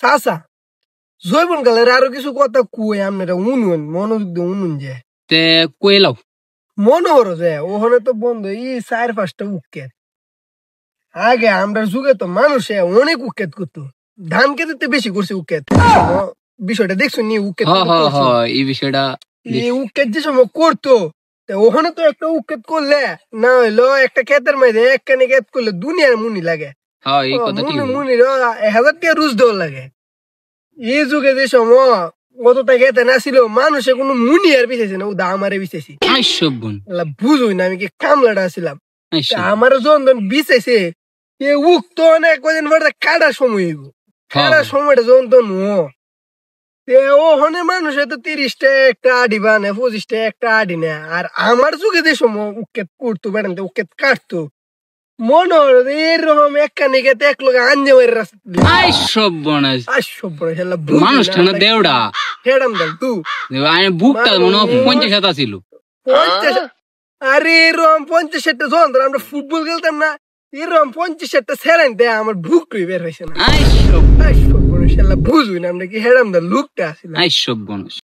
চাচা জৈবন কালের আরো কিছু কথা কুয়ে আপনারা উনুন মনোযোগ দিয়ে উনুন যে তে কইলাও মনে হলো যে ওখানে তো বন্ধ 4-5টা উকেত আগে আমরা যুগে তো মানুষে অনেক উকেত করতো ধান খেতে বেশি করছে উকেত বিষয়টা দেখছো নি উকেত এই বিষয়টা এই উকেত যে সময় করতো ওখানে তো একটা উকেত করলে না হইলো একটা ক্ষেতের মধ্যে একখানে ক্ষেত করলে দুনিয়ার মুনি লাগে মুনির 1000 টাকা রুজ দেওয়ার লাগে এই যুগে যে সময় কতটা খেতে না ছিল মানুষে কোনো মুনি আর বিছেছে না ও দামারে বিছেছি বুঝুই না আমি কি কামলাটা ছিলাম আমার যখন বিছেছে উক তো অনেক কদিন পরে কাটার সময় কাটার সময়টা যখন তো ওখানে মানুষে তো 30টা একটা আডি বানে 25টা একটা আডি না আর আমার যুগে যে সময় উকেত করতো বেড়ান উকেত কাটতো মনে হলো এরকম একখানে গেতে এক লোক আঞ্জে মারি মানুষটা দেওড়া হেডাম দাল তু বুকটা মনে 50 ছিল 50 আরে এরকম 50-60টা যখন আমরা ফুটবল খেলতাম না এরকম 50-60টা সেরাইন দেয় আমার বুকটাই বের হয়েছে না বুঝুই না আমরা কি হেডাম দাল লুকটা আসলে